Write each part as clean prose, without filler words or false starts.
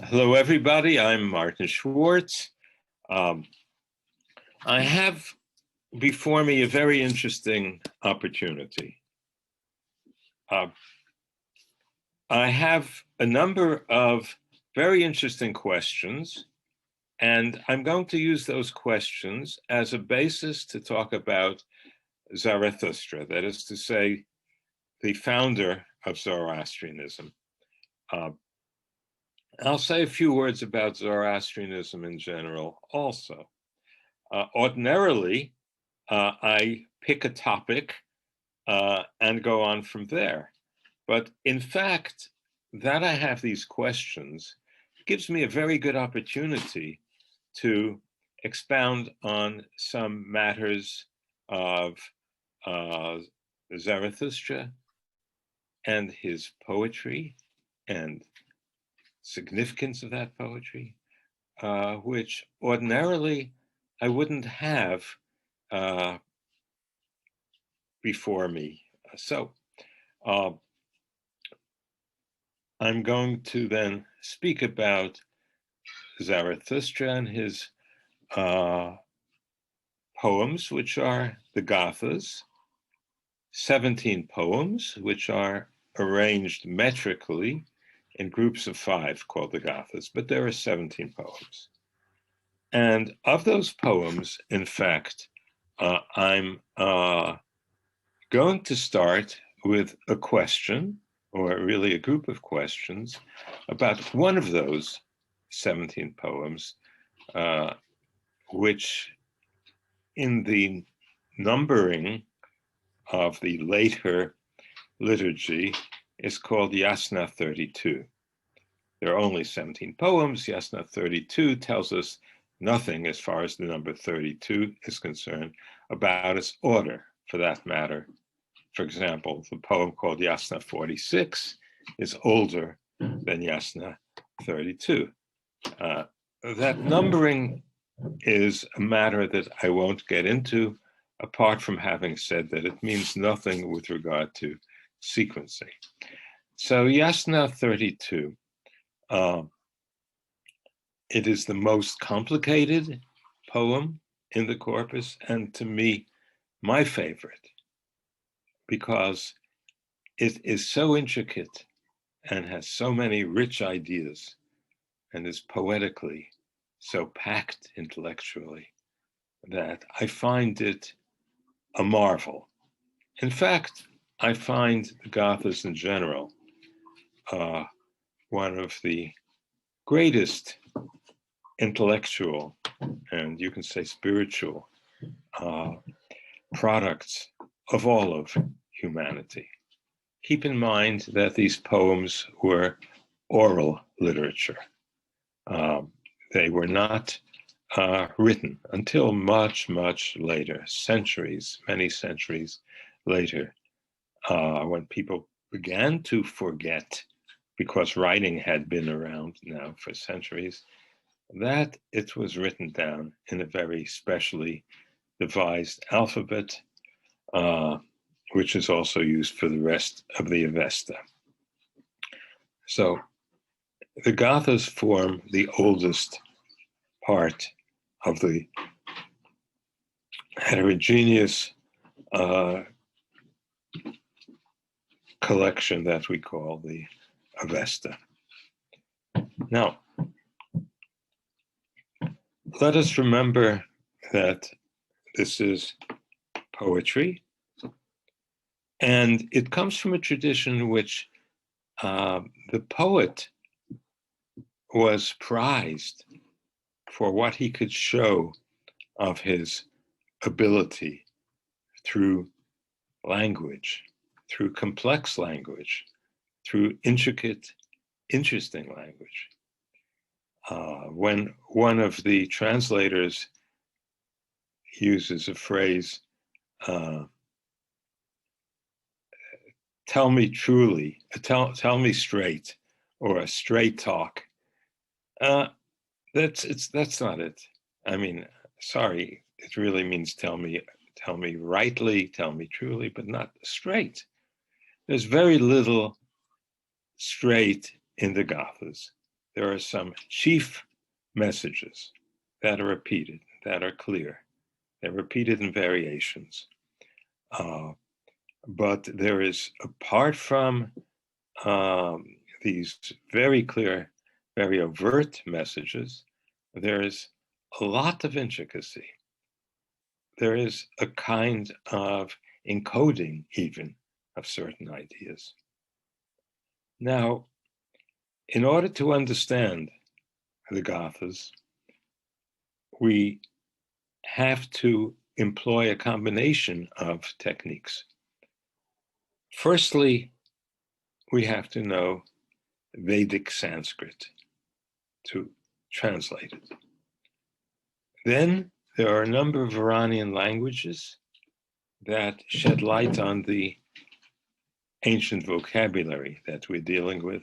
Hello, everybody. I'm Martin Schwartz. I have before me a very interesting opportunity. I have a number of very interesting questions, and I'm going to use those questions as a basis to talk about Zarathushtra, that is to say, the founder of Zoroastrianism. I'll say a few words about Zoroastrianism in general also. Ordinarily, I pick a topic and go on from there. But in fact, that I have these questions gives me a very good opportunity to expound on some matters of Zarathustra and his poetry and significance of that poetry, which ordinarily I wouldn't have before me. So I'm going to then speak about Zarathustra and his poems, which are the Gathas, 17 poems, which are arranged metrically in groups of 5 called the Gathas, but there are 17 poems. And of those poems, in fact, I'm going to start with a question, or really a group of questions, about one of those 17 poems, which in the numbering of the later liturgy is called Yasna 32. There are only 17 poems. Yasna 32 tells us nothing as far as the number 32 is concerned about its order, for that matter. For example, the poem called Yasna 46 is older than Yasna 32. That numbering is a matter that I won't get into, apart from having said that it means nothing with regard to sequencing. So Yasna 32, it is the most complicated poem in the corpus, and to me, my favorite, because it is so intricate and has so many rich ideas and is poetically so packed intellectually that I find it a marvel. In fact, I find the Gathas in general one of the greatest intellectual and you can say spiritual products of all of humanity. Keep in mind that these poems were oral literature. They were not written until much, much later, centuries, many centuries later, when people began to forget, because writing had been around now for centuries, that it was written down in a very specially devised alphabet, which is also used for the rest of the Avesta. So the Gathas form the oldest part of the heterogeneous collection that we call the Avesta. Now, let us remember that this is poetry, and it comes from a tradition in which the poet was prized for what he could show of his ability through language, through complex language, through intricate, interesting language. When one of the translators uses a phrase, tell me truly, tell me straight, or a straight talk, that's not it. I mean, sorry, it really means tell me rightly, tell me truly, but not straight. There's very little straight in the Gathas. there are some chief messages that are repeated, that are clear. They're repeated in variations. But there is, apart from these very clear, very overt messages, there is a lot of intricacy. There is a kind of encoding, even, of certain ideas. Now, in order to understand the Gathas, we have to employ a combination of techniques. Firstly, we have to know Vedic Sanskrit to translate it. Then there are a number of Iranian languages that shed light on the ancient vocabulary that we're dealing with.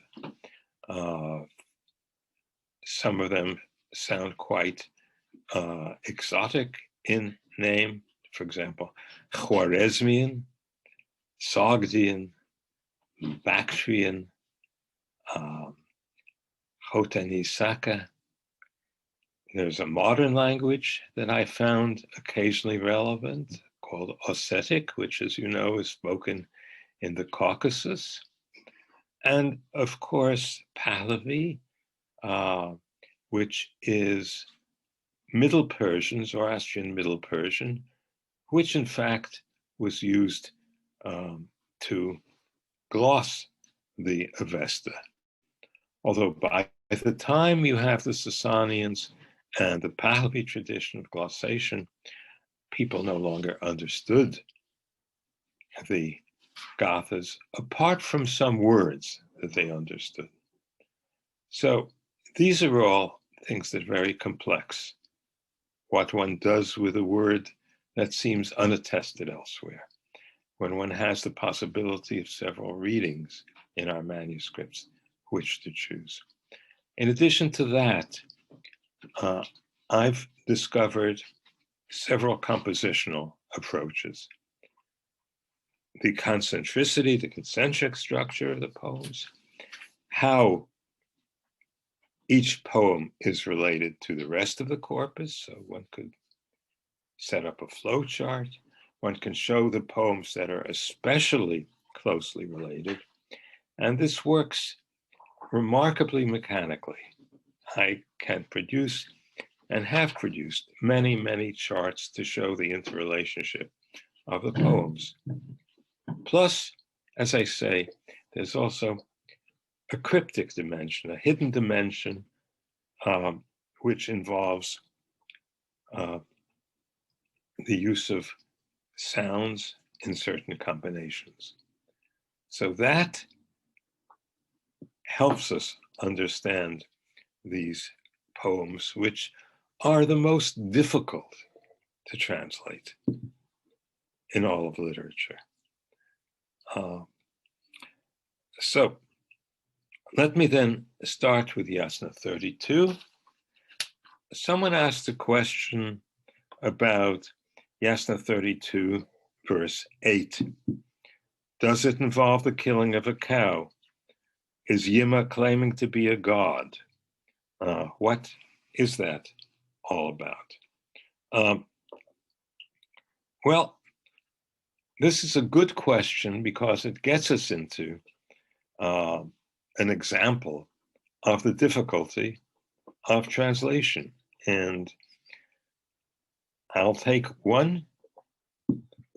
Some of them sound quite exotic in name. For example, Khwarezmian, Sogdian, Bactrian, Khotanisaka. There's a modern language that I found occasionally relevant called Ossetic, which, as you know, is spoken in the Caucasus. And of course, Pahlavi, which is Middle Persian, Zoroastrian Middle Persian, which in fact was used to gloss the Avesta. Although by the time you have the Sasanians and the Pahlavi tradition of glossation, people no longer understood the Gathas, apart from some words that they understood. So these are all things that are very complex. What one does with a word that seems unattested elsewhere, when one has the possibility of several readings in our manuscripts, which to choose. In addition to that, I've discovered several compositional approaches. The concentricity, the concentric structure of the poems, how each poem is related to the rest of the corpus, so one could set up a flow chart. One can show the poems that are especially closely related, and this works remarkably mechanically. I can produce and have produced many, many charts to show the interrelationship of the poems. Plus, as I say, there's also a cryptic dimension, a hidden dimension, which involves the use of sounds in certain combinations. So that helps us understand these poems, which are the most difficult to translate in all of literature. So let me then start with Yasna 32. Someone asked a question about Yasna 32, verse 8. Does it involve the killing of a cow? Is Yima claiming to be a god? What is that all about? Well, this is a good question because it gets us into an example of the difficulty of translation. And I'll take one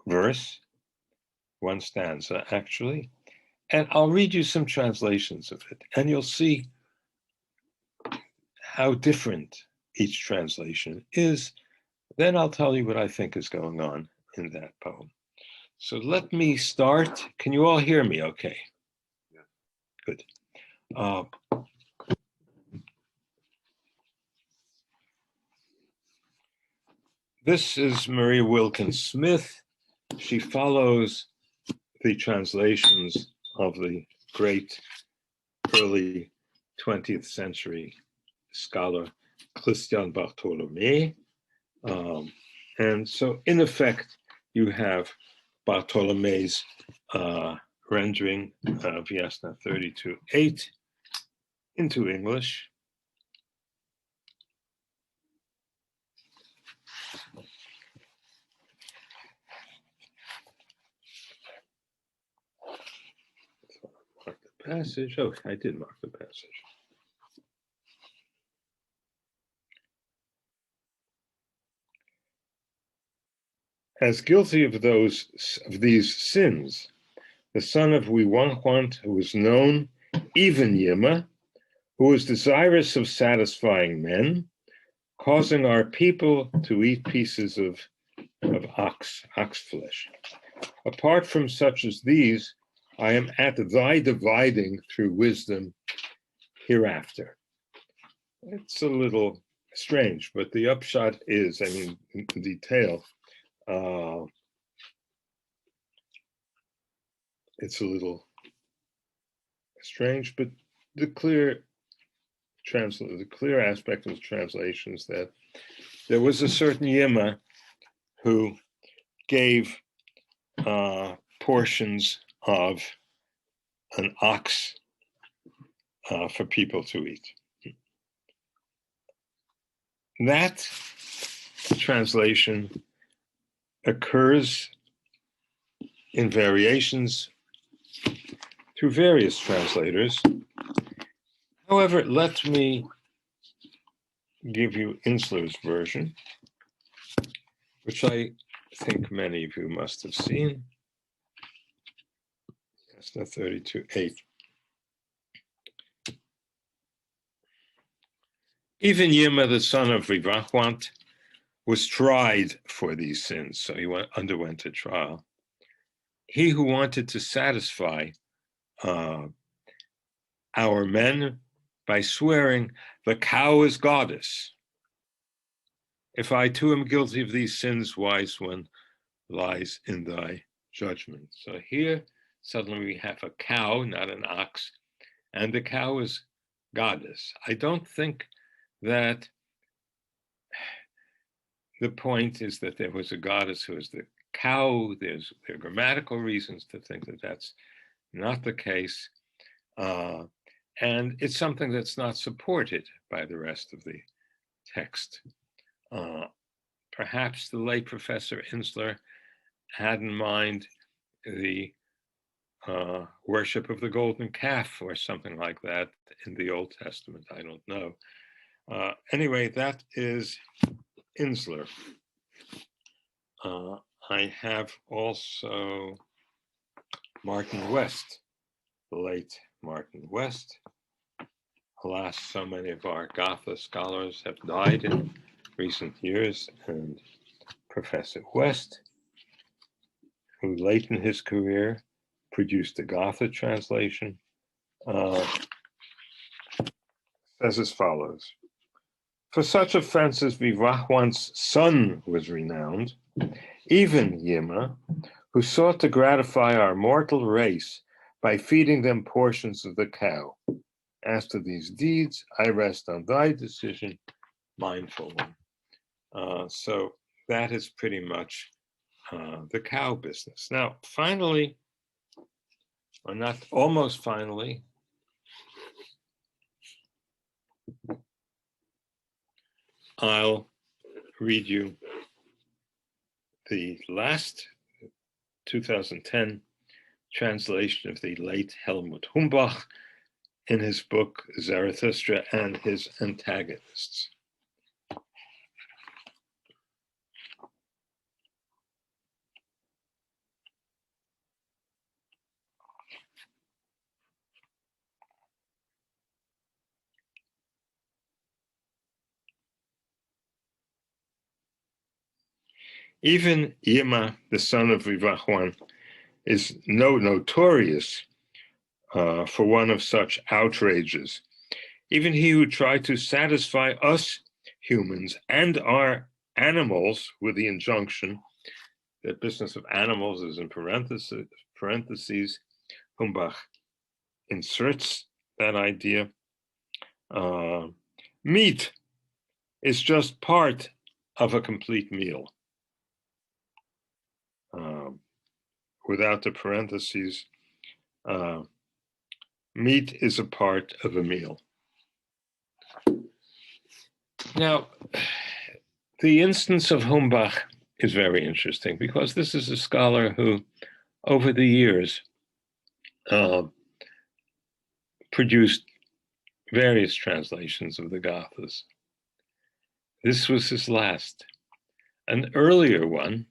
verse, one stanza actually, and I'll read you some translations of it, and you'll see how different each translation is. Then I'll tell you what I think is going on in that poem. So let me start. Can you all hear me okay? Yeah. Good. This is Maria Wilkins Smith. She follows the translations of the great early 20th century scholar Christian Bartholomé. And so in effect, you have Bartholomé's rendering of Yasna 32:8 into English. passage. Oh, I did mark the passage. As guilty of these sins, the son of Wiwanhwant, who was known even Yima, who was desirous of satisfying men, causing our people to eat pieces of ox flesh. Apart from such as these, I am at thy dividing through wisdom hereafter. It's a little strange, but the upshot is, I mean, in detail, it's a little strange, but the clear aspect of the translation is that there was a certain Yima who gave portions of an ox for people to eat. That translation occurs in variations through various translators. However, let me give you Insler's version, which I think many of you must have seen. Yes, the 32:8. Even Yima, the son of Vivahwant, was tried for these sins, so he underwent a trial. He who wanted to satisfy our men by swearing, the cow is goddess. If I too am guilty of these sins, wise one lies in thy judgment. So here, suddenly we have a cow, not an ox, and the cow is goddess. I don't think that the point is that there was a goddess who is the cow. There are grammatical reasons to think that that's not the case. And it's something that's not supported by the rest of the text. Perhaps the late Professor Insler had in mind the worship of the golden calf or something like that in the Old Testament. I don't know. Anyway, that is Insler. I have also Martin West, the late Martin West. Alas, so many of our Gathas scholars have died in recent years, and Professor West, who late in his career produced a Gatha translation, says as follows. For such offenses, Vivahwant's son was renowned, even Yima, who sought to gratify our mortal race by feeding them portions of the cow. As to these deeds, I rest on thy decision, mindful one. So that is pretty much the cow business. Now, finally, or not almost finally, I'll read you the last 2010 translation of the late Helmut Humbach in his book Zarathushtra and His Antagonists. Even Yima, the son of Vivahwan, is notorious for one of such outrages. Even he who tried to satisfy us humans and our animals with the injunction, the business of animals is in parentheses, Humbach inserts that idea. Meat is just part of a complete meal. Without the parentheses, meat is a part of a meal. Now, the instance of Humbach is very interesting because this is a scholar who, over the years, produced various translations of the Gathas. This was his last. An earlier one,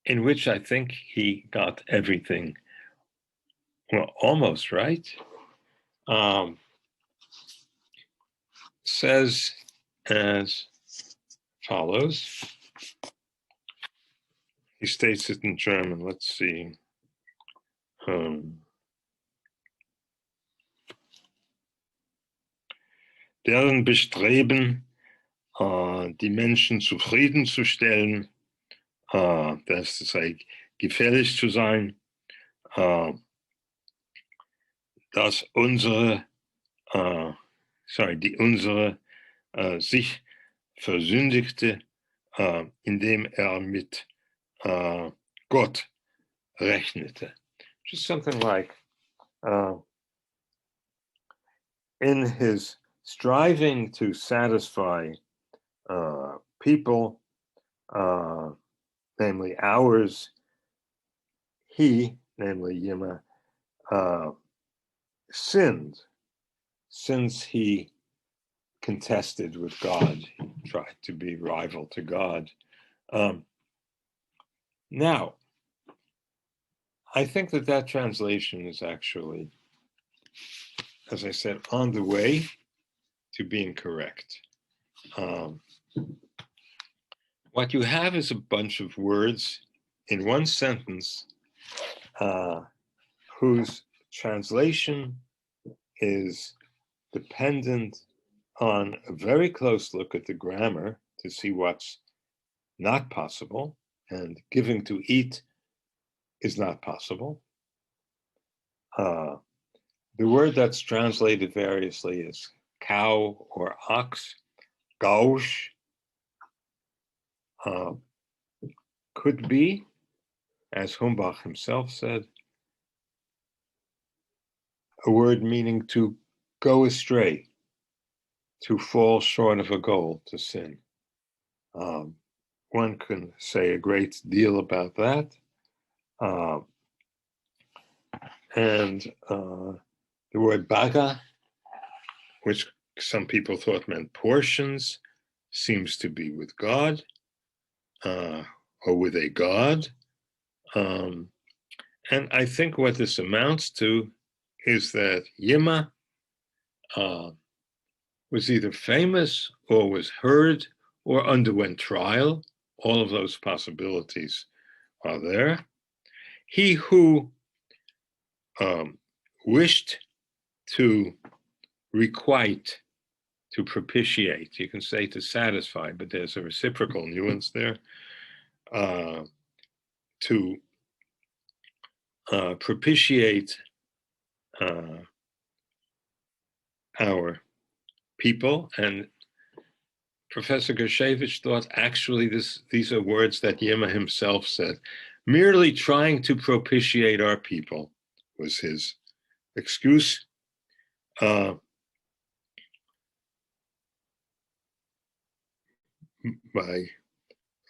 in which I think he got everything, well, almost right, says as follows. He states it in German. Let's see. Deren Bestreben, die Menschen zufriedenzustellen, das sei gefährlich zu sein, dass unsere sich versündigte, indem mit Gott rechnete. Just something like, in his striving to satisfy people, namely ours, he, namely Yima, sinned since he contested with God. He tried to be rival to God. Now, I think that translation is actually, as I said, on the way to being correct. What you have is a bunch of words in one sentence whose translation is dependent on a very close look at the grammar to see what's not possible, and giving to eat is not possible. The word that's translated variously is cow or ox. Gauche could be, as Humbach himself said, a word meaning to go astray, to fall short of a goal, to sin. One can say a great deal about that. And the word baga, which some people thought meant portions, seems to be with God, or with a God. And I think what this amounts to is that Yima was either famous or was heard or underwent trial. All of those possibilities are there. He who wished to requite, to propitiate, you can say to satisfy, but there's a reciprocal nuance there, to propitiate our people. And Professor Gershevich thought actually these are words that Yima himself said. Merely trying to propitiate our people was his excuse.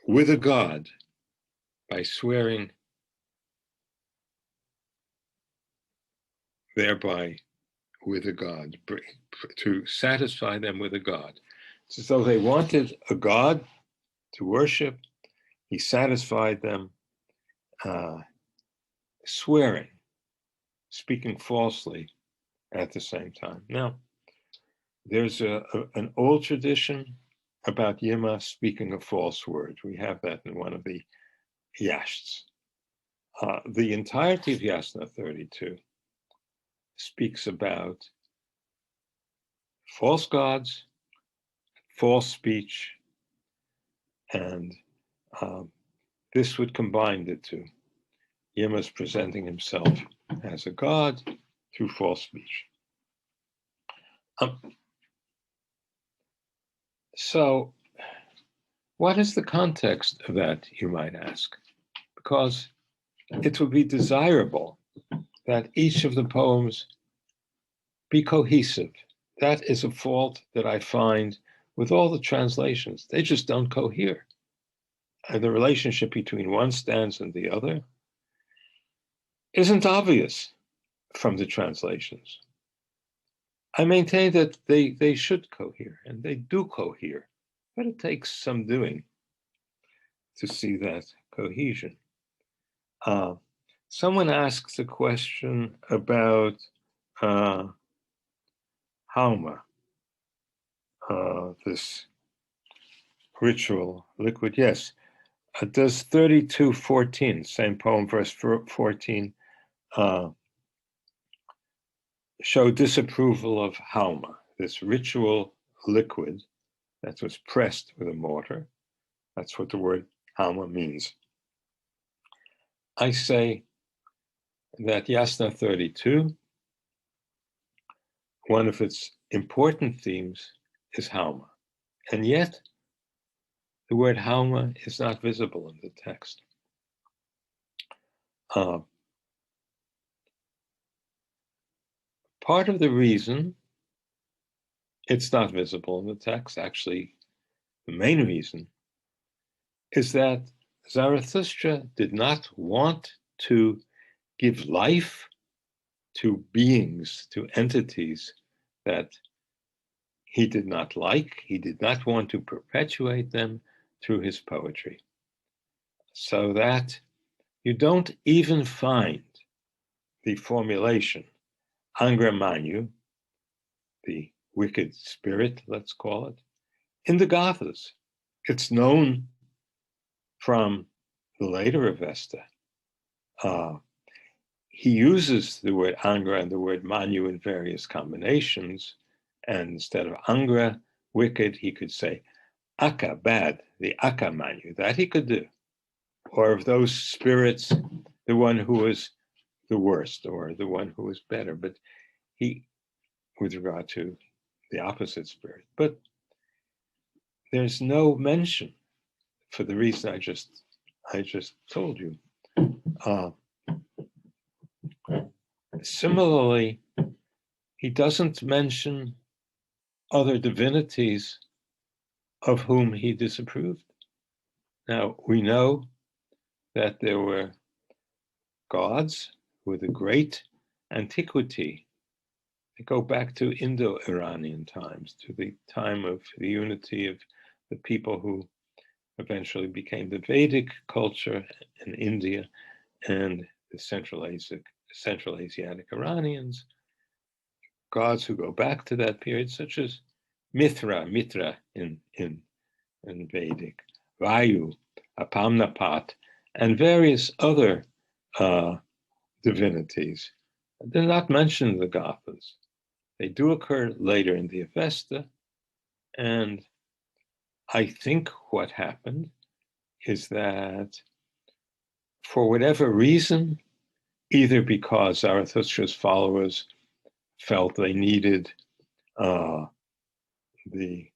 With a God, by swearing thereby with a God, to satisfy them with a God. It's as though they wanted a God to worship. He satisfied them, swearing, speaking falsely at the same time. Now, there's an old tradition about Yima speaking a false word. We have that in one of the Yashts. The entirety of Yasna 32 speaks about false gods, false speech, and this would combine the two. Yema's presenting himself as a god through false speech. So, what is the context of that, you might ask? Because it would be desirable that each of the poems be cohesive. That is a fault that I find with all the translations. They just don't cohere. And the relationship between one stanza and the other isn't obvious from the translations. I maintain that they should cohere, and they do cohere, but it takes some doing to see that cohesion. Someone asks a question about Hauma, this ritual liquid. Yes, does 32:14, same poem, verse 14, show disapproval of Hauma, this ritual liquid that was pressed with a mortar? That's what the word Hauma means. I say that Yasna 32, one of its important themes is Hauma. And yet, the word Hauma is not visible in the text. Part of the reason it's not visible in the text, actually, the main reason, is that Zarathustra did not want to give life to beings, to entities that he did not like. He did not want to perpetuate them through his poetry. So that you don't even find the formulation Angra Manu, the wicked spirit, let's call it, in the Gathas. It's known from the later Avesta. He uses the word Angra and the word Manu in various combinations. And instead of Angra, wicked, he could say Aka, bad, the Aka Manu. That he could do. Or of those spirits, the one who was the worst or the one who was better. But he, with regard to the opposite spirit. But there's no mention, for the reason I just told you. Similarly, he doesn't mention other divinities of whom he disapproved. Now, we know that there were gods with a great antiquity. They go back to Indo-Iranian times, to the time of the unity of the people who eventually became the Vedic culture in India and the Central Asiatic Iranians, gods who go back to that period, such as Mitra in Vedic, Vayu, Apamnapat, and various other divinities. They're not mentioned in the Gathas. They do occur later in the Avesta, and I think what happened is that for whatever reason, either because Zarathustra's followers felt they needed the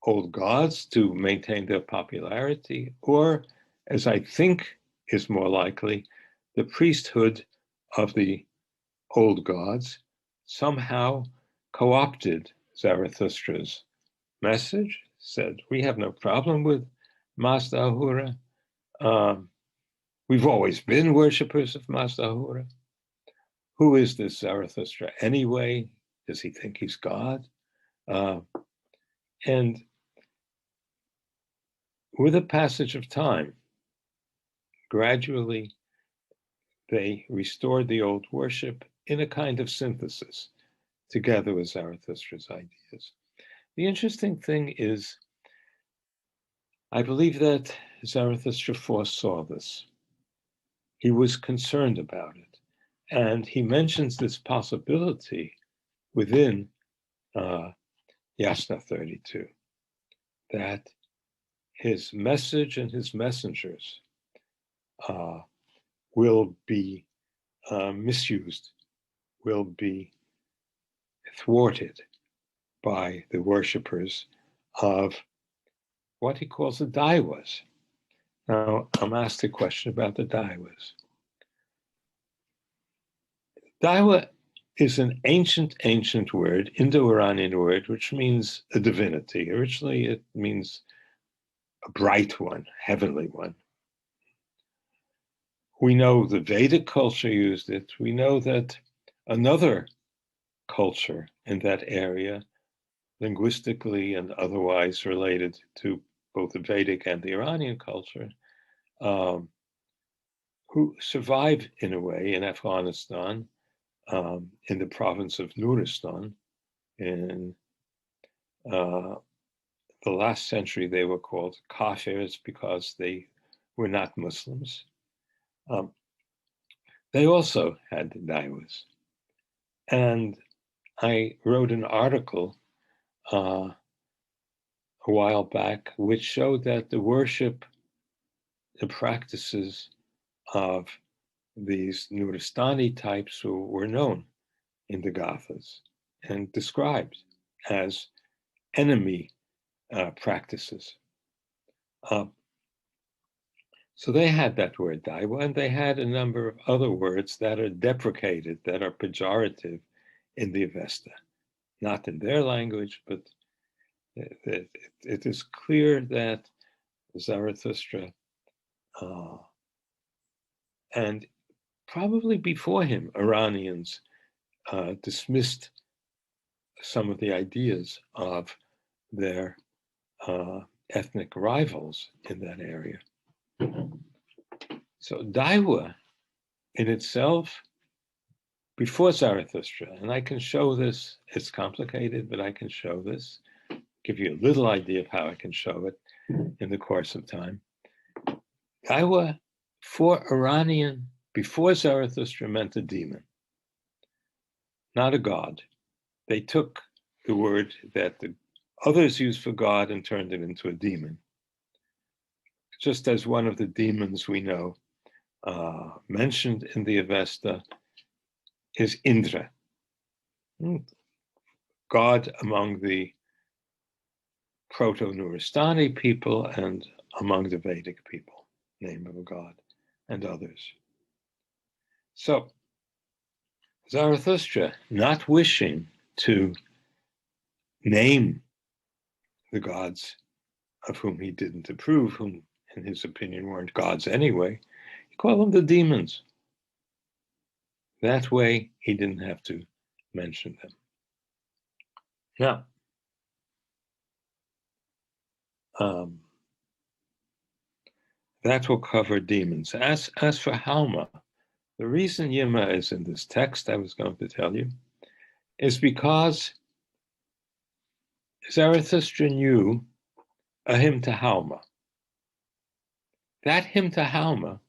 old gods to maintain their popularity, or, as I think is more likely, the priesthood of the old gods somehow co-opted Zarathustra's message, said, we have no problem with Mazda Ahura. We've always been worshippers of Mazda Ahura. Who is this Zarathustra anyway? Does he think he's God? And with the passage of time, gradually they restored the old worship in a kind of synthesis together with Zarathustra's ideas. The interesting thing is, I believe that Zarathustra foresaw this. He was concerned about it. And he mentions this possibility within Yasna 32, that his message and his messengers will be misused, will be thwarted by the worshippers of what he calls the Daiwas. Now, I'm asked a question about the Daiwas. Daiwa is an ancient word, Indo-Iranian word, which means a divinity. Originally, it means a bright one, heavenly one. We know the Vedic culture used it. We know that another culture, in that area, linguistically and otherwise related to both the Vedic and the Iranian culture, who survived in a way in Afghanistan, in the province of Nuristan. In the last century, they were called Kafirs because they were not Muslims. They also had daiwas. And I wrote an article a while back which showed that the worship, the practices of these Nuristani types were known in the Gathas and described as enemy practices. So they had that word daiwa, and they had a number of other words that are deprecated, that are pejorative in the Avesta. Not in their language, but it is clear that Zarathustra, and probably before him, Iranians dismissed some of the ideas of their ethnic rivals in that area. So Daiwa in itself, before Zarathustra, and I can show this, it's complicated, but I can show this, give you a little idea of how I can show it in the course of time. Daiwa, for Iranian, before Zarathustra, meant a demon, not a god. They took the word that the others used for God and turned it into a demon. Just as one of the demons we know mentioned in the Avesta is Indra, God among the Proto-Nuristani people and among the Vedic people, name of a god, and others. So Zarathustra, not wishing to name the gods of whom he didn't approve, whom in his opinion weren't gods anyway, he called them the demons. That way he didn't have to mention them. Now, that will cover demons. As for Hauma, the reason Yima is in this text, I was going to tell you, is because Zarathustra knew a hymn to Hauma. That hymn to Hauma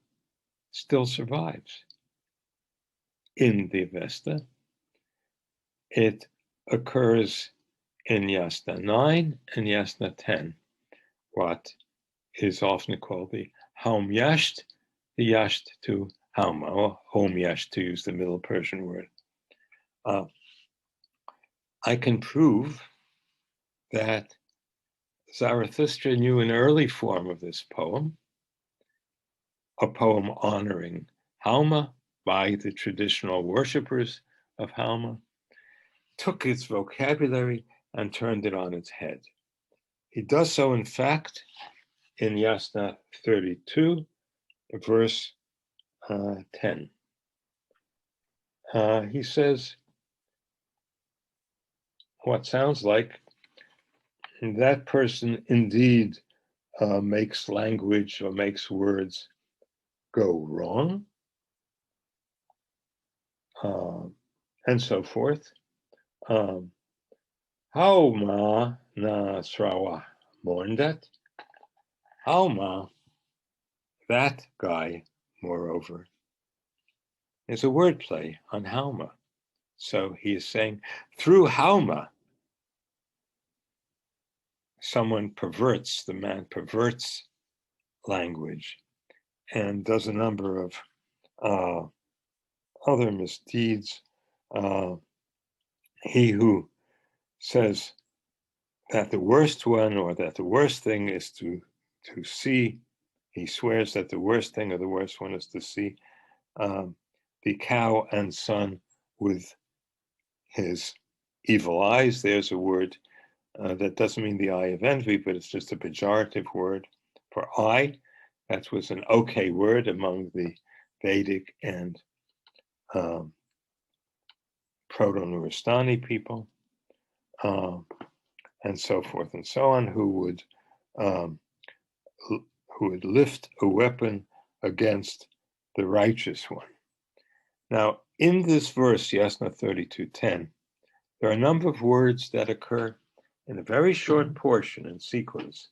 still survives in the Avesta. It occurs in Yasna 9 and Yasna 10, what is often called the Haum Yasht, the Yasht to Hauma, or Hom Yasht to use the Middle Persian word. I can prove that Zarathustra knew an early form of this poem, a poem honoring Hauma by the traditional worshippers of Hauma, took its vocabulary and turned it on its head. He does so, in fact, in Yasna 32, verse 10. He says, what sounds like, that person indeed makes language or makes words go wrong, and so forth. Hauma na srawa moindat. Hauma, that guy, moreover, is a wordplay on Hauma. So he is saying, through Hauma, someone perverts, the man perverts language and does a number of other misdeeds. He who says that the worst one or that the worst thing is to see, he swears that the worst thing or the worst one is to see the cow and sun with his evil eyes. There's a word that doesn't mean the eye of envy, but it's just a pejorative word for eye. That was an okay word among the Vedic and Proto-Nuristani people. and so forth and so on, who would lift a weapon against the righteous one. Now, in this verse, Yasna 32:10, there are a number of words that occur in a very short portion in sequence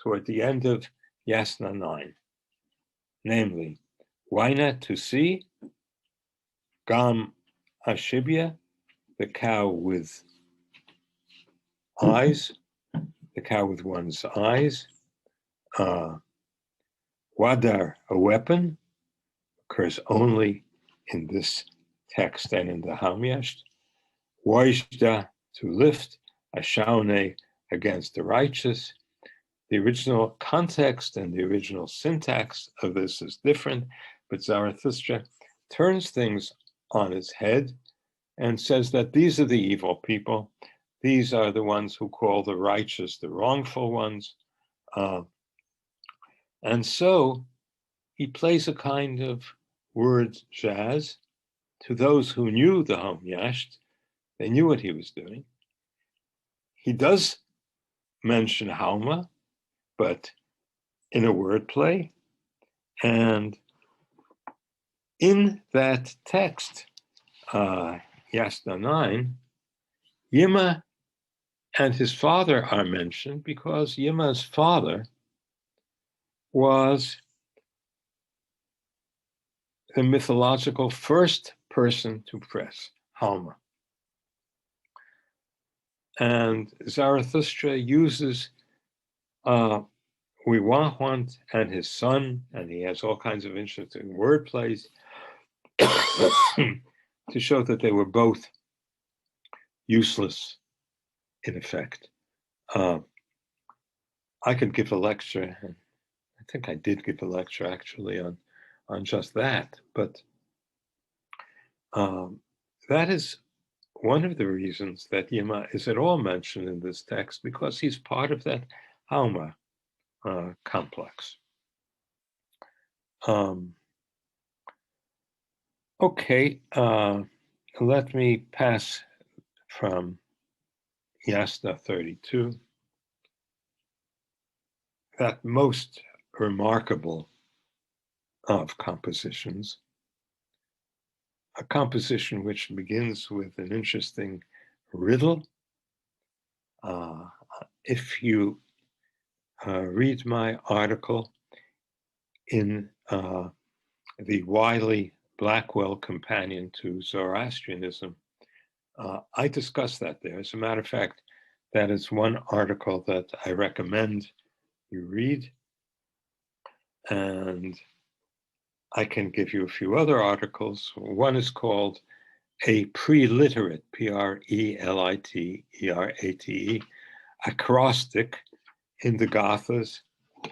toward the end of Yasna 9, namely, Waina to see, Gam Ashibya, the cow with eyes, the cow with one's eyes, Wadar, a weapon, occurs only in this text and in the Hamyasht. Wajda, to lift, Ashaune, against the righteous. The original context and the original syntax of this is different, but Zarathustra turns things on its head and says that these are the evil people. These are the ones who call the righteous the wrongful ones. And so he plays a kind of word jazz to those who knew the Hamyasht. They knew what he was doing. He does mention Hauma, but in a wordplay. And in that text, Yasna 9, Yima and his father are mentioned because Yima's father was the mythological first person to press Hauma. And Zarathustra uses Wiwahwant and his son, and he has all kinds of interesting word plays to show that they were both useless, in effect. I could give a lecture, and I think I did give a lecture actually on just that, but that is one of the reasons that Yima is at all mentioned in this text, because he's part of that Hauma complex. Okay, let me pass from Yasna 32, that most remarkable of compositions, a composition which begins with an interesting riddle. If you read my article in the Wiley-Blackwell Companion to Zoroastrianism, I discuss that there. As a matter of fact, that is one article that I recommend you read. And I can give you a few other articles. One is called A Preliterate, Preliterate, acrostic in the Gathas.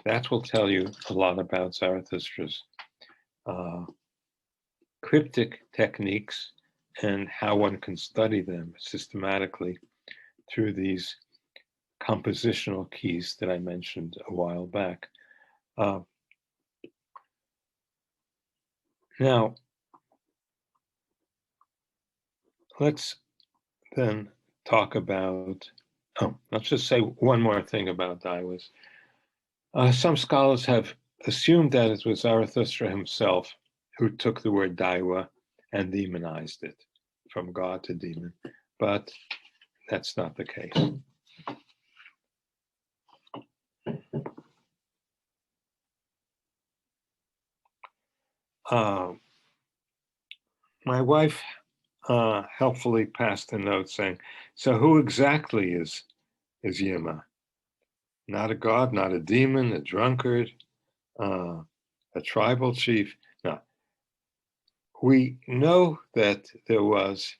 That will tell you a lot about Zarathustra's cryptic techniques and how one can study them systematically through these compositional keys that I mentioned a while back. Now, let's then talk about, let's just say one more thing about Daiwas. Some scholars have assumed that it was Zarathustra himself who took the word Daiwa and demonized it from God to demon, but that's not the case. My wife helpfully passed a note saying, so who exactly is Yima? Not a god, not a demon, a drunkard, a tribal chief. No. We know that there was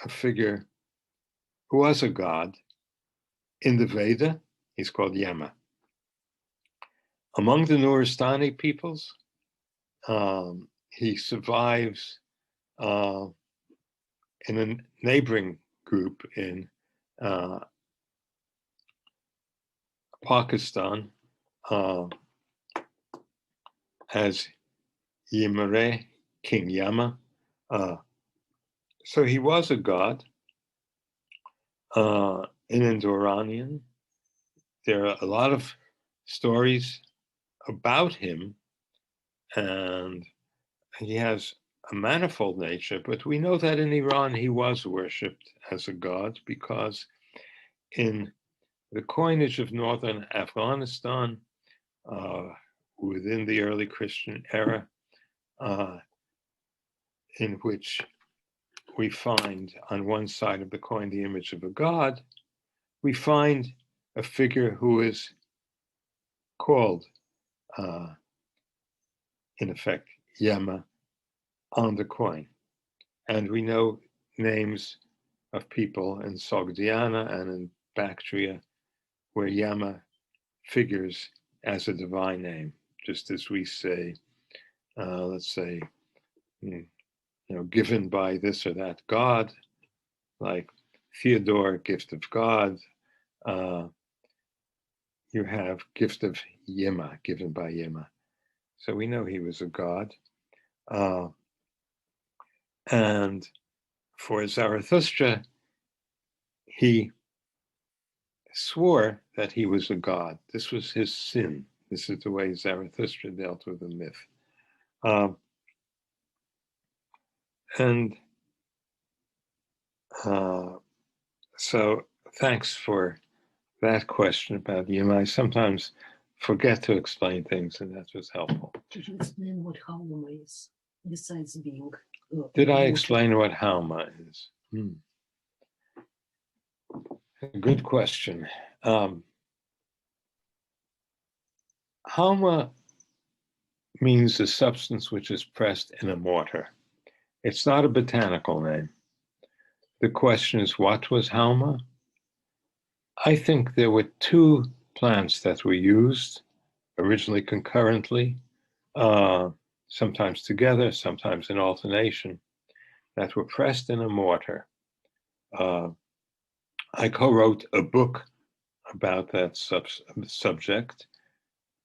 a figure who was a god in the Veda. He's called Yama. Among the Nuristani peoples, he survives in a neighboring group in Pakistan as Yimare, King Yama. So he was a god, in Indoranian. There are a lot of stories about him, and he has a manifold nature, but we know that in Iran he was worshipped as a god, because in the coinage of northern Afghanistan, within the early Christian era, in which we find on one side of the coin the image of a god, we find a figure who is called, in effect, Yama on the coin. And we know names of people in Sogdiana and in Bactria where Yama figures as a divine name, just as we say, let's say, given by this or that god, like Theodore, gift of God. You have gift of Yema, given by Yema. So we know he was a god. And for Zarathustra, he swore that he was a god. This was his sin. This is the way Zarathustra dealt with the myth. So thanks for that question about Yema. I sometimes forget to explain things, and that was helpful. Did you explain what Hauma is, besides being... Did I explain what Hauma is? Good question. Hauma means a substance which is pressed in a mortar. It's not a botanical name. The question is, what was Hauma? I think there were two plants that were used, originally concurrently, sometimes together, sometimes in alternation, that were pressed in a mortar. I co-wrote a book about that subject,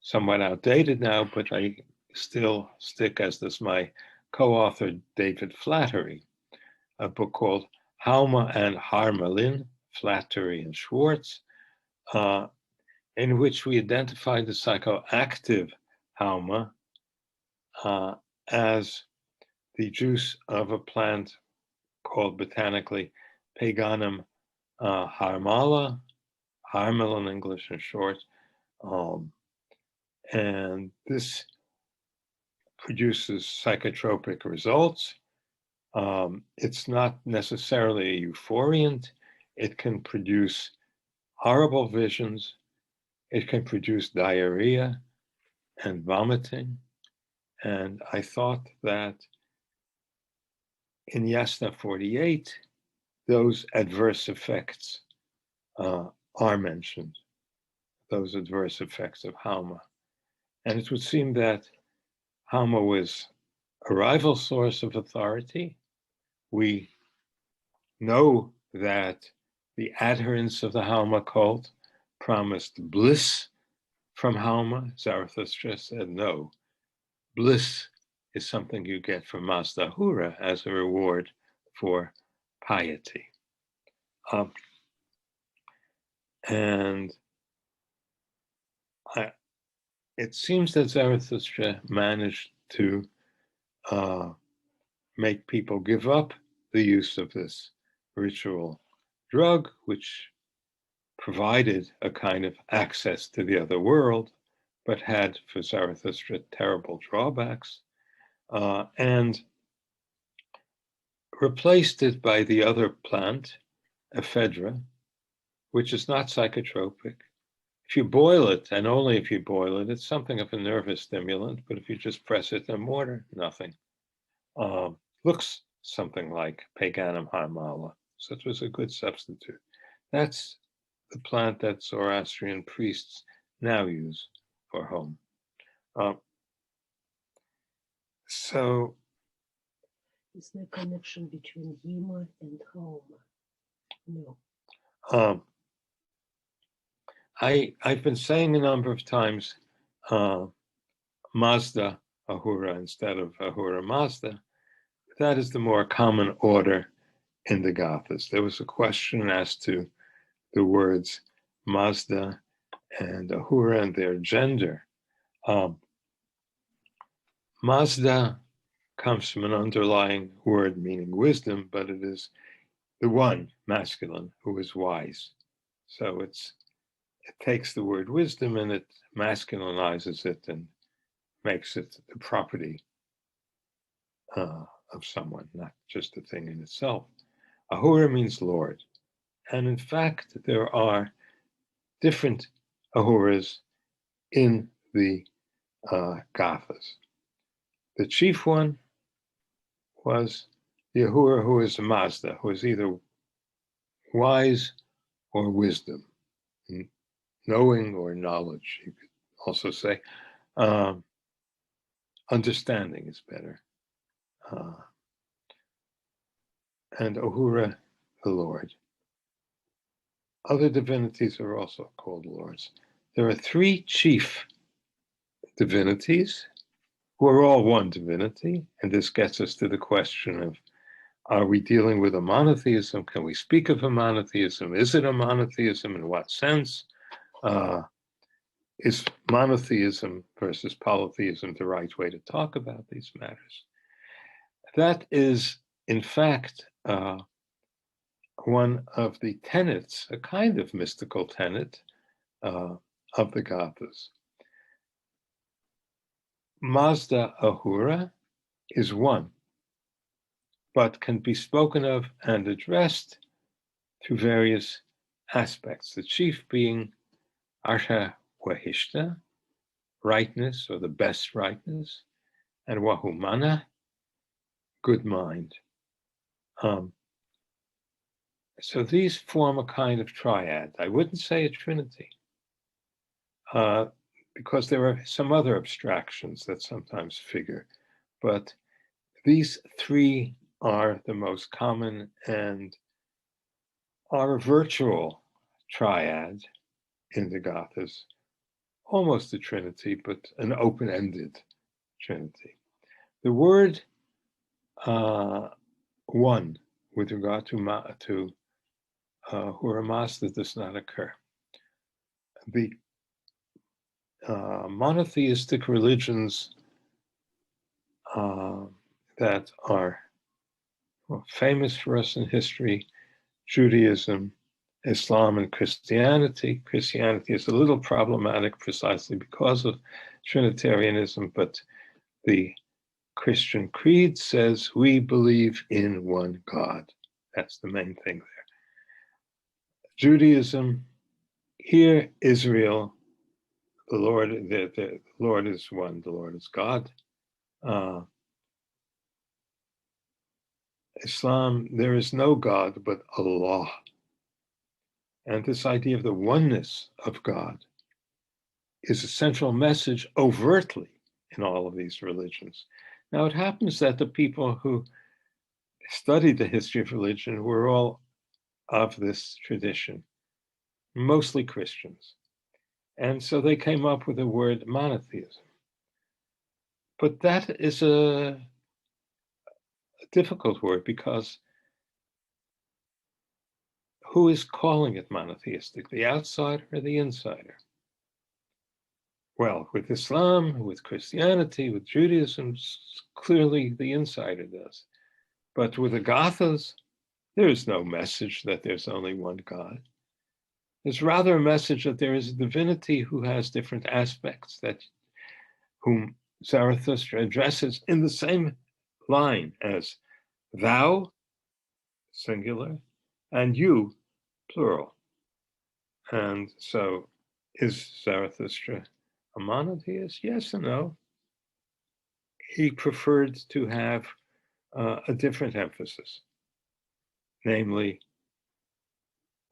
somewhat outdated now, but I still stick, as does my co-author David Flattery, a book called Hauma and Harmelin, Flattery and Schwartz, in which we identified the psychoactive Hauma as the juice of a plant called botanically Paganum harmala, harmel in English in short, and this produces psychotropic results. It's not necessarily a euphoriant. It can produce horrible visions. It can produce diarrhea and vomiting. And I thought that in Yasna 48, those adverse effects are mentioned, those adverse effects of Hauma. And it would seem that Hauma was a rival source of authority. We know that the adherents of the Hauma cult promised bliss from Hauma. Zarathustra said, no, bliss is something you get from Mazdahura as a reward for piety. It seems that Zarathustra managed to make people give up the use of this ritual drug, which provided a kind of access to the other world, but had for Zarathustra terrible drawbacks, and replaced it by the other plant, ephedra, which is not psychotropic. If you boil it, and only if you boil it, it's something of a nervous stimulant, but if you just press it in a mortar, nothing. Looks something like Paganum harmala, so it was a good substitute. That's the plant that Zoroastrian priests now use for home. So, is there a connection between Yema and Hauma? No. I've been saying a number of times Mazda Ahura instead of Ahura Mazda. That is the more common order in the Gathas. There was a question as to the words Mazda and Ahura and their gender. Mazda comes from an underlying word meaning wisdom, but it is the one masculine who is wise. So it takes the word wisdom and it masculinizes it and makes it the property of someone, not just a thing in itself. Ahura means Lord. And in fact, there are different Ahuras in the Gathas. The chief one was the Ahura who is Mazda, who is either wise or wisdom, knowing or knowledge, you could also say. Understanding is better. And Ahura, the Lord. Other divinities are also called lords. There are three chief divinities who are all one divinity, and this gets us to the question of, are we dealing with a monotheism? Can we speak of a monotheism? Is it a monotheism? In what sense? Is monotheism versus polytheism the right way to talk about these matters? That is, in fact, one of the tenets, a kind of mystical tenet of the Gathas. Mazda Ahura is one, but can be spoken of and addressed through various aspects, the chief being Arha Wahishta, rightness or the best rightness, and Wahumana, good mind. So these form a kind of triad. I wouldn't say a trinity, because there are some other abstractions that sometimes figure, but these three are the most common and are a virtual triad in the Gathas, almost a trinity, but an open-ended trinity. The word one with regard to Ahura Mazda does not occur. The monotheistic religions that are famous for us in history, Judaism, Islam, and Christianity. Christianity is a little problematic precisely because of Trinitarianism, but the Christian creed says we believe in one God. That's the main thing there. Judaism, here Israel, the Lord is one, the Lord is God. Islam, there is no God but Allah. And this idea of the oneness of God is a central message overtly in all of these religions. Now, it happens that the people who studied the history of religion were all of this tradition, mostly Christians. And so they came up with the word monotheism. But that is a difficult word because who is calling it monotheistic, the outsider or the insider? Well, with Islam, with Christianity, with Judaism, clearly the insider does. But with the Gathas, there is no message that there's only one God. There's rather a message that there is a divinity who has different aspects, whom Zarathushtra addresses in the same line as thou, singular, and you, plural. And so is Zarathustra a monotheist? Yes and no. He preferred to have a different emphasis, namely,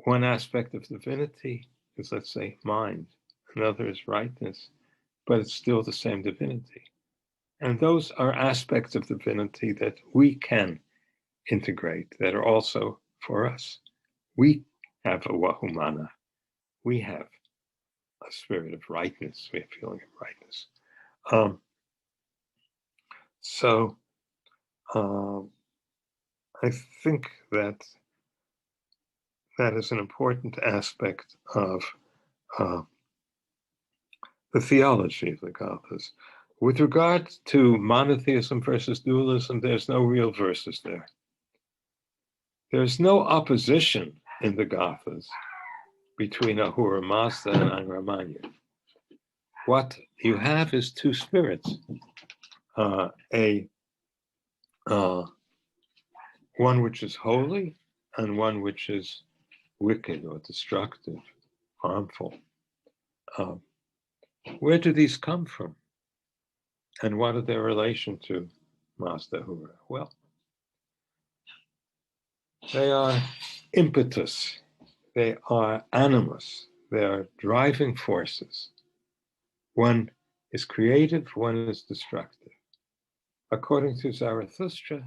one aspect of divinity is, let's say, mind, another is rightness, but it's still the same divinity. And those are aspects of divinity that we can integrate, that are also for us. We have a wahumana. We have a spirit of rightness. We have a feeling of rightness. I think that that is an important aspect of the theology of the Gathas. With regard to monotheism versus dualism, there's no real verses there. There's no opposition in the Gathas between Ahura Mazda and Angra Mainyu. What you have is two spirits, one which is holy and one which is wicked or destructive, harmful. Where do these come from? And what are their relation to Mazda Ahura? Well, they are impetus, they are animus, they are driving forces. One is creative, one is destructive. According to Zarathushtra,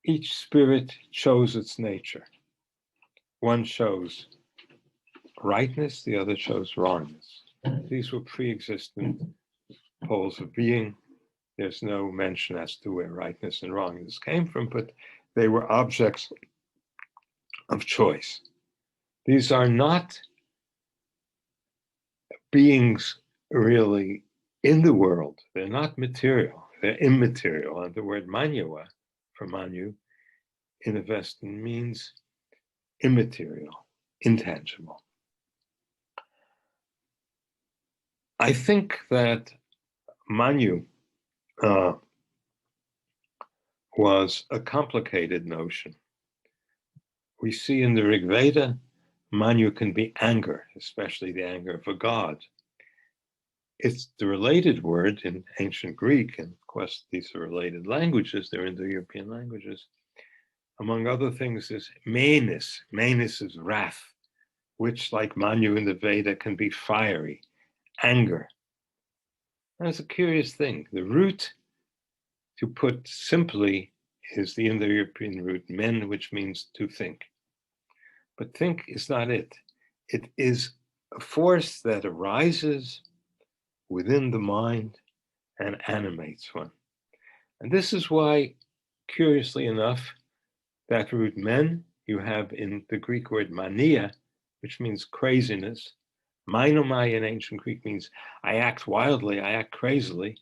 each spirit chose its nature. One chose rightness, the other chose wrongness. These were pre-existent poles of being. There's no mention as to where rightness and wrongness came from, but they were objects of choice. These are not beings really in the world. They're not material. They're immaterial. And the word manyua, for Manu, in the Western means immaterial, intangible. I think that Manu was a complicated notion. We see in the Rig Veda, Manu can be anger, especially the anger of a god. It's the related word in ancient Greek, and of course these are related languages, they're Indo-European languages. Among other things is menis. Menis is wrath, which like Manu in the Veda can be fiery, anger. That's a curious thing. The root, to put simply, is the Indo-European root men, which means to think. But think is not it. It is a force that arises within the mind and animates one. And this is why, curiously enough, that root men you have in the Greek word mania, which means craziness. Mainomai in ancient Greek means I act wildly, I act crazily,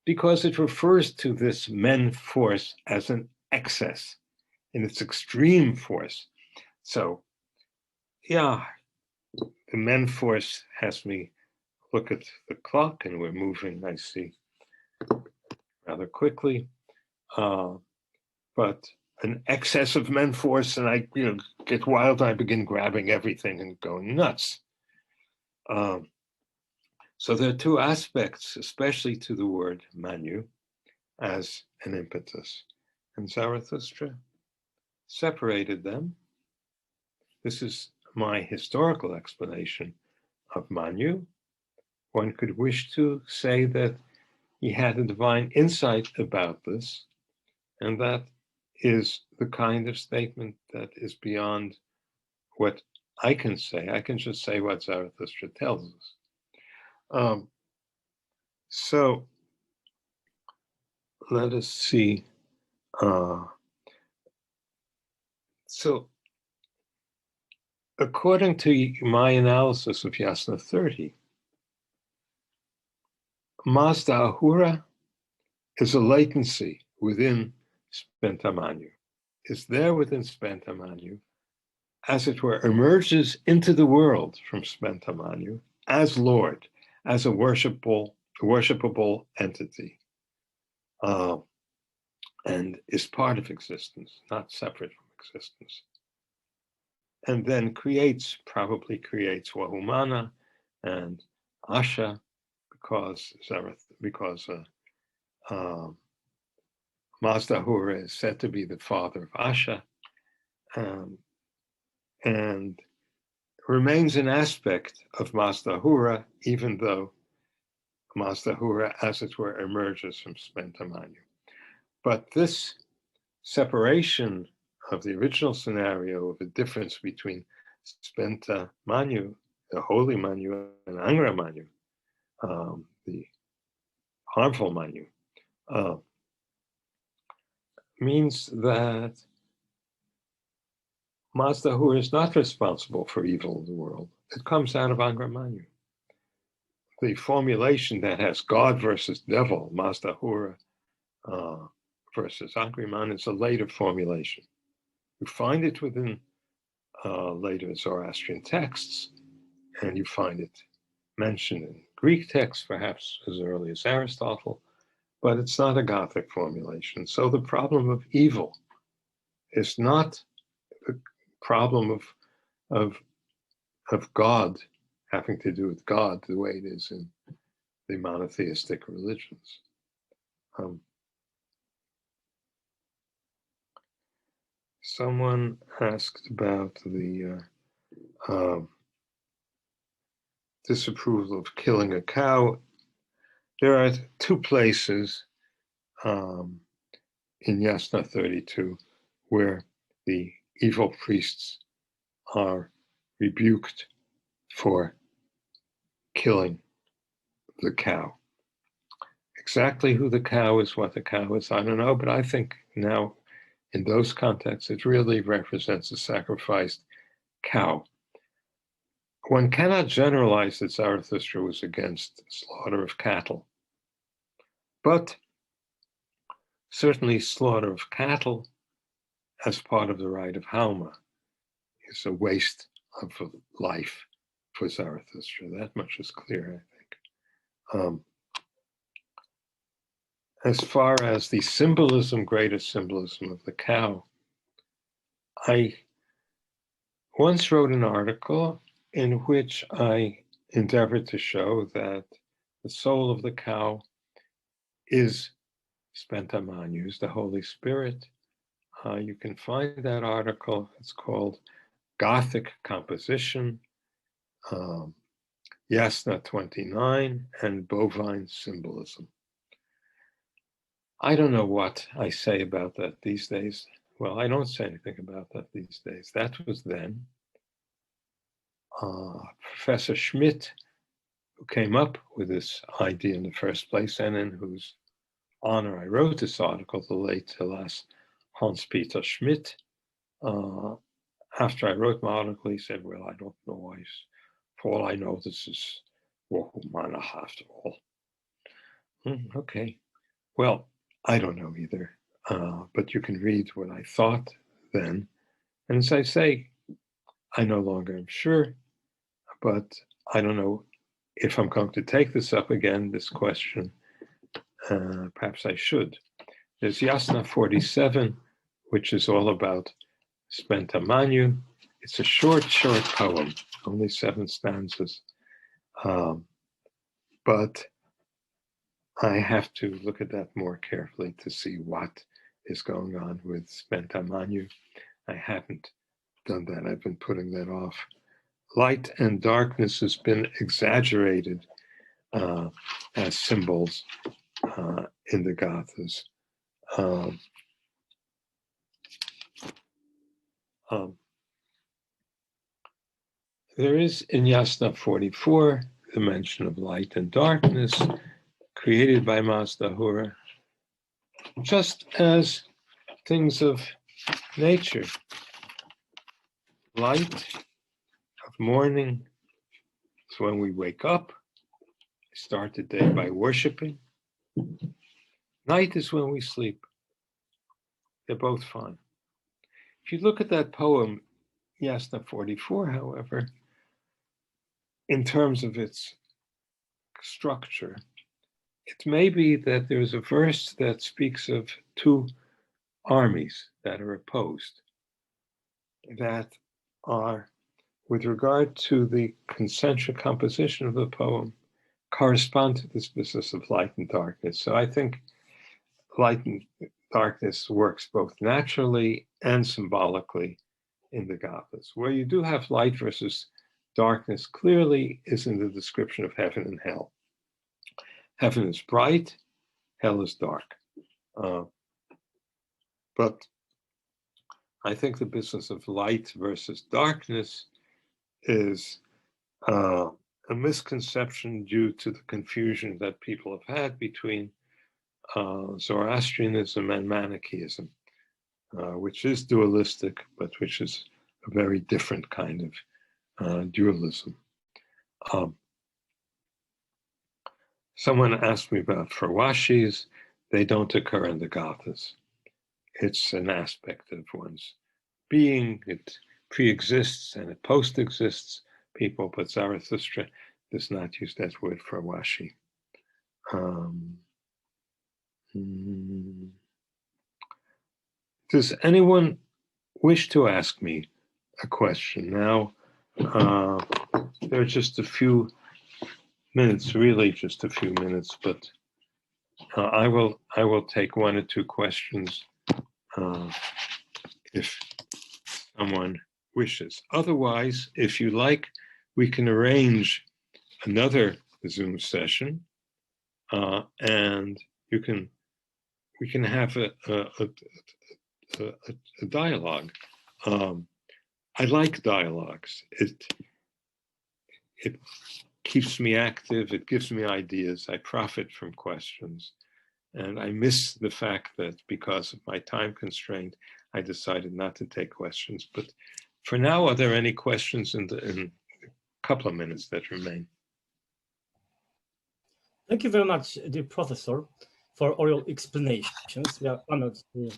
because it refers to this men force as an excess in its extreme force. So, yeah, the men force has me look at the clock and we're moving, I see, rather quickly. But an excess of men force and I get wild, I begin grabbing everything and going nuts. So there are two aspects, especially to the word manu, as an impetus. And Zarathustra separated them. This is my historical explanation of Manu. One could wish to say that he had a divine insight about this, and that is the kind of statement that is beyond what I can say. I can just say what Zarathustra tells us. So let us see. So according to my analysis of Yasna 30, Mazda Ahura is a latency within Spenta Manu. It's there within Spenta Manu, as it were, emerges into the world from Spenta Manu as Lord, as a worshipable entity, and is part of existence, not separate from existence. And then probably creates Wahumana and Asha, because Mazda Ahura is said to be the father of Asha, and remains an aspect of Mazda Ahura, even though Mazda Ahura, as it were, emerges from Spenta Manu. But this separation of the original scenario of a difference between Spenta Manu, the holy Manu, and Angra Manu, the harmful Manu, means that Mazda Hura is not responsible for evil in the world. It comes out of Angra Mainyu. The formulation that has God versus devil, Mazda Hura versus Angra Mainyu, is a later formulation. You find it within later Zoroastrian texts, and you find it mentioned in Greek texts, perhaps as early as Aristotle, but it's not a Gothic formulation. So the problem of evil is not the problem of God having to do with God the way it is in the monotheistic religions. Someone asked about the disapproval of killing a cow. There are two places in Yasna 32 where the evil priests are rebuked for killing the cow. Exactly who the cow is, what the cow is, I don't know, but I think now in those contexts, it really represents a sacrificed cow. One cannot generalize that Zarathustra was against slaughter of cattle, but certainly slaughter of cattle as part of the rite of Halma is a waste of life for Zarathustra. That much is clear, I think. As far as the symbolism, greater symbolism of the cow, I once wrote an article in which I endeavored to show that the soul of the cow is Spenta Manus, the Holy Spirit. You can find that article. It's called Gothic Composition, Yasna 29, and Bovine Symbolism. I don't know what I say about that these days. Well, I don't say anything about that these days. That was then. Professor Schmidt, who came up with this idea in the first place, and in whose honor I wrote this article, the late, alas, Hans-Peter Schmidt. After I wrote my article, he said, well, I don't know. For all I know, this is Wohumanach after all. Okay. Well, I don't know either, but you can read what I thought then. And as I say, I no longer am sure, but I don't know if I'm going to take this up again, this question. Perhaps I should. There's Yasna 47, which is all about Spenta Manu. It's a short poem, only 7 stanzas. But I have to look at that more carefully to see what is going on with Spenta Manu. I haven't done that. I've been putting that off. Light and darkness has been exaggerated as symbols in the Gathas. There is in Yasna 44 the mention of light and darkness created by Mazda Hura, just as things of nature. Light of morning is when we wake up, we start the day by worshiping. Night is when we sleep. They're both fine. If you look at that poem, Yasna 44, however, in terms of its structure, it may be that there's a verse that speaks of 2 armies that are opposed, that are, with regard to the concentric composition of the poem, correspond to this business of light and darkness. So I think light and darkness works both naturally and symbolically in the Gathas. Where you do have light versus darkness clearly is in the description of heaven and hell. Heaven is bright, hell is dark. But I think the business of light versus darkness is a misconception due to the confusion that people have had between Zoroastrianism and Manichaeism, which is dualistic, but which is a very different kind of dualism. Someone asked me about Frawashis. They don't occur in the Gathas. It's an aspect of one's being. It pre-exists and it post-exists people, but Zarathustra does not use that word Frawashi. Does anyone wish to ask me a question now? There are just a few minutes, really just a few minutes, but I will take one or two questions if someone wishes. Otherwise, if you like, we can arrange another Zoom session, and we can have a dialogue. I like dialogues. It keeps me active. It gives me ideas. I profit from questions. And I miss the fact that because of my time constraint, I decided not to take questions. But for now, are there any questions in a couple of minutes that remain? Thank you very much, dear professor, for all your explanations. We are honored to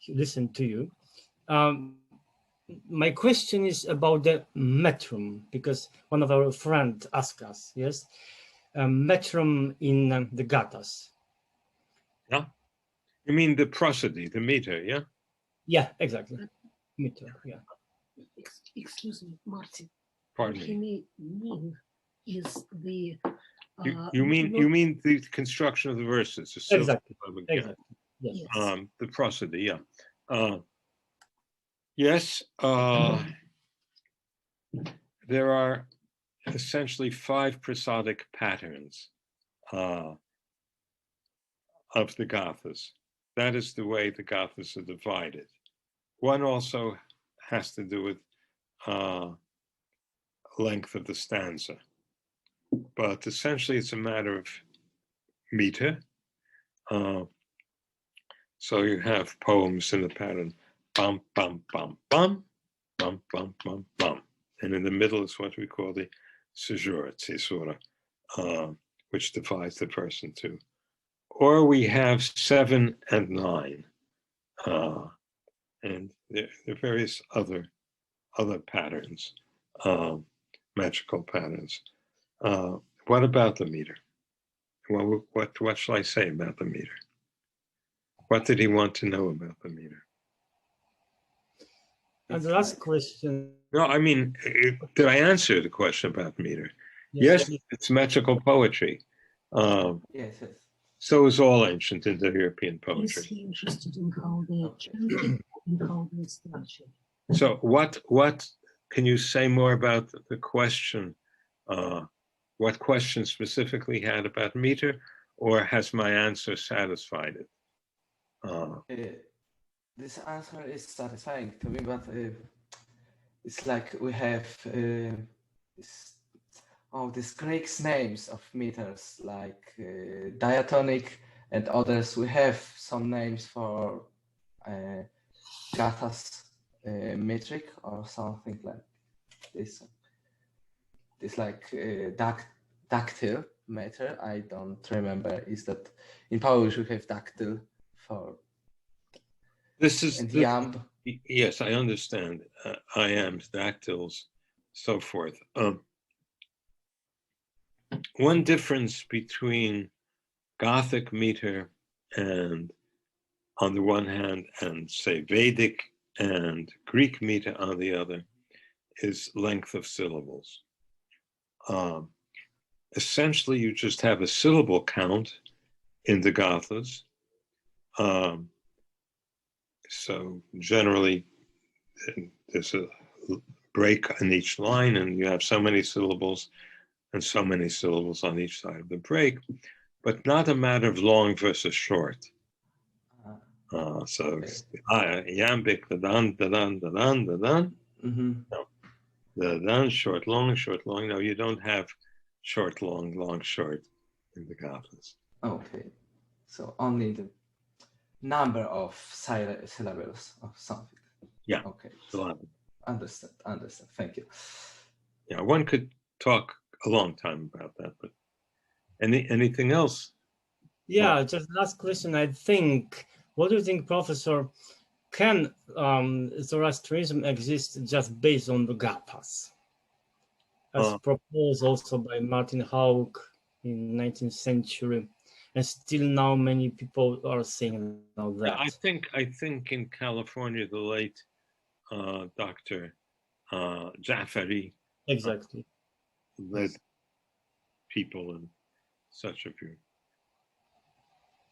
listen to you. My question is about the metrum, because one of our friends asked us, yes, metrum in the Gathas. Yeah, you mean the prosody, the meter, yeah? Yeah, exactly. Meter, yeah. Excuse me, Martin. Pardon What he mean is the. You mean the construction of the verses? Exactly. Yeah. Exactly. Yes. The prosody, yeah. Yes. There are essentially 5 prosodic patterns of the Gathas. That is the way the Gathas are divided. One also has to do with length of the stanza. But essentially it's a matter of meter. So you have poems in the pattern bum, bum, bum, bum, bum, bum, bum, bum. And in the middle is what we call the caesura, which divides the verse in 2. Or we have 7 and 9. And there are various other patterns, magical patterns. What about the meter? Well, what shall I say about the meter? What did he want to know about the meter? And the last question. No, I mean, did I answer the question about meter? Yes, it's metrical poetry. Yes. So is all ancient Indo-European poetry. Is he interested in how they are chanted and how they are structured? So what can you say more about the question? What question specifically had about meter, or has my answer satisfied it? This answer is satisfying to me, but it's like we have these Greek names of meters, like diatonic and others. We have some names for Gathas metric or something like this. It's like dactyl meter. I don't remember. Is that in Polish we have dactyl for this is and the iamb. Yes, I understand. Iambs, dactyls, so forth. One difference between Gothic meter and, on the one hand, and say Vedic and Greek meter on the other, is length of syllables. Essentially, you just have a syllable count in the Gathas. So generally, there's a break in each line, and you have so many syllables and so many syllables on each side of the break, but not a matter of long versus short. So iambic, the dan, the dan, the dan, the dan. No, the dan, short, long, short, long. No, you don't have short, long, long, short in the Gathas. Okay, so only the number of syllables of something. Yeah. Okay. Syllable. Understand. Understand. Thank you. Yeah, one could talk a long time about that, but anything else? Yeah, just last question. I think, what do you think, Professor? Can Zoroastrianism exist just based on the Gathas, as proposed also by Martin Hauck in 19th century, and still now many people are saying now that? Yeah, I think in California, the late Dr. Jafari Exactly led people in such a view.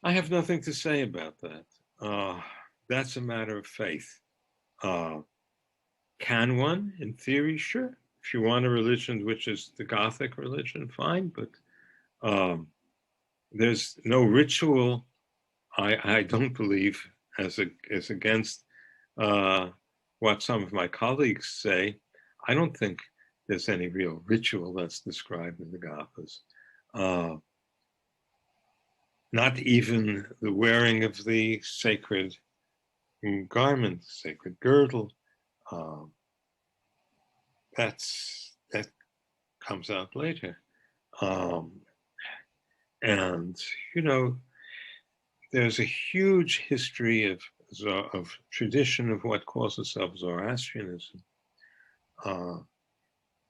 I have nothing to say about that. That's a matter of faith. Can one, in theory, sure. If you want a religion which is the Gothic religion, fine, but there's no ritual. I don't believe, as against what some of my colleagues say. I don't think there's any real ritual that's described in the Gathas. Not even the wearing of the sacred garment, sacred girdle. That comes out later. And, you know, there's a huge history of tradition of what calls itself Zoroastrianism.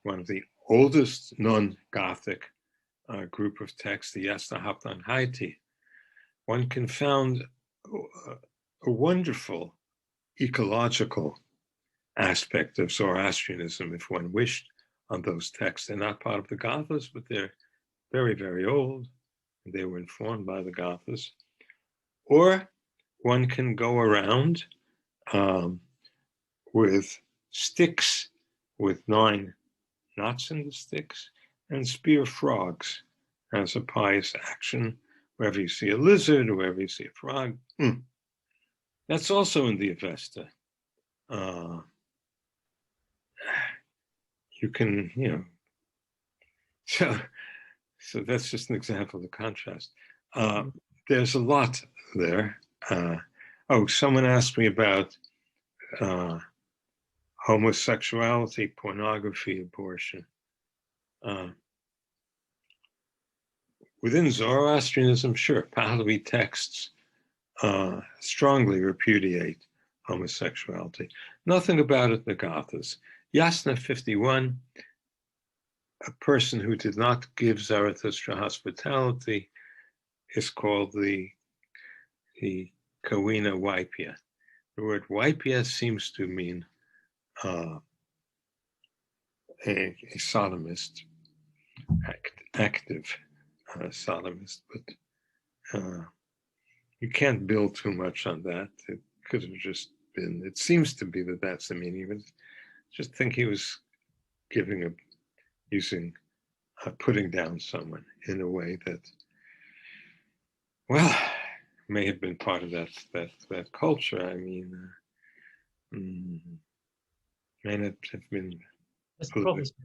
One of the oldest non-Gothic group of texts, the Yastahaptan Haiti. One can found a wonderful ecological aspect of Zoroastrianism if one wished on those texts. They're not part of the Gathas, but they're very, very old. They were informed by the Gathas. Or one can go around with sticks with 9 knots in the sticks and spear frogs as a pious action. Wherever you see a lizard or wherever you see a frog, that's also in the Avesta. You can, you know, so that's just an example of the contrast. There's a lot there. Someone asked me about homosexuality, pornography, abortion. Within Zoroastrianism, sure, Pahlavi texts strongly repudiate homosexuality. Nothing about it in the Gathas. Yasna 51, a person who did not give Zarathushtra hospitality, is called the Kawina Waipya. The word Waipya seems to mean a sodomist, active sodomist, but you can't build too much on that. It could have just been, it seems to be that that's the meaning, but just think he was putting down someone in a way that, well, may have been part of that culture. I mean, may not have been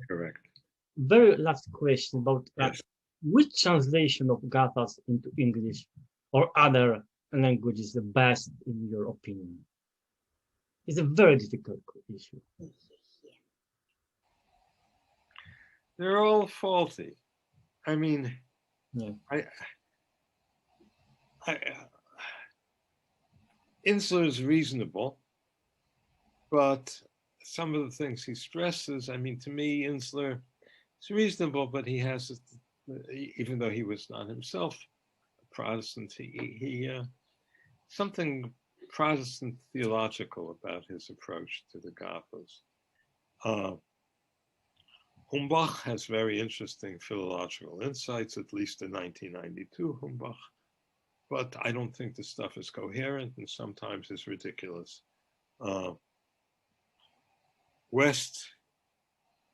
correct. Very last question about Yes. which translation of Gathas into English or other language is the best in your opinion? It's a very difficult issue. They're all faulty. I mean, yeah. Insler is reasonable, but some of the things he stresses, I mean, to me, Insler is reasonable, but he has, even though he was not himself a Protestant, he something Protestant theological about his approach to the Gathas. Humbach has very interesting philological insights, at least in 1992, Humbach. But I don't think the stuff is coherent and sometimes it's ridiculous. West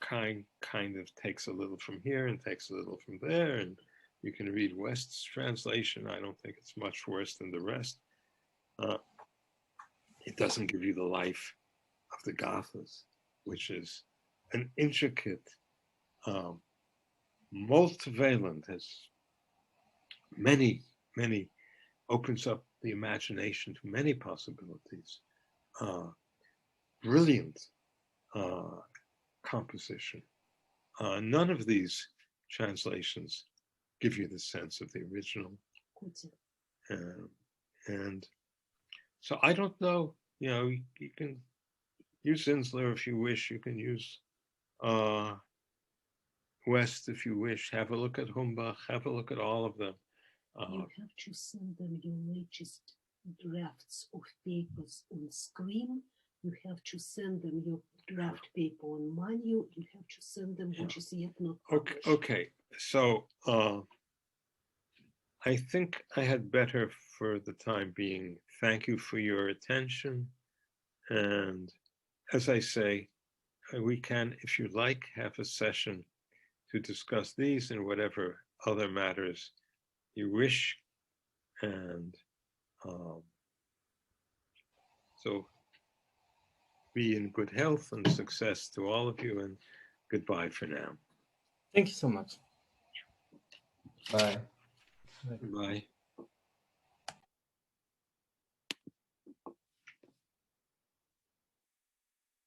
kind of takes a little from here and takes a little from there, and you can read West's translation. I don't think it's much worse than the rest. It doesn't give you the life of the Gathas, which is an intricate, multivalent, has many, opens up the imagination to many possibilities. Brilliant composition. None of these translations give you the sense of the original. And so I don't know, you can use Zinsler if you wish, you can use West if you wish, have a look at Humbach, have a look at all of them. You have to send them your latest drafts of papers on Scream. You have to send them your draft paper on Manual. You have to send them which is yet not published. Okay. So I think I had better for the time being thank you for your attention. And as I say, we can, if you like, have a session to discuss these and whatever other matters you wish. And so be in good health and success to all of you, and goodbye for now. Thank you so much. Bye. Bye.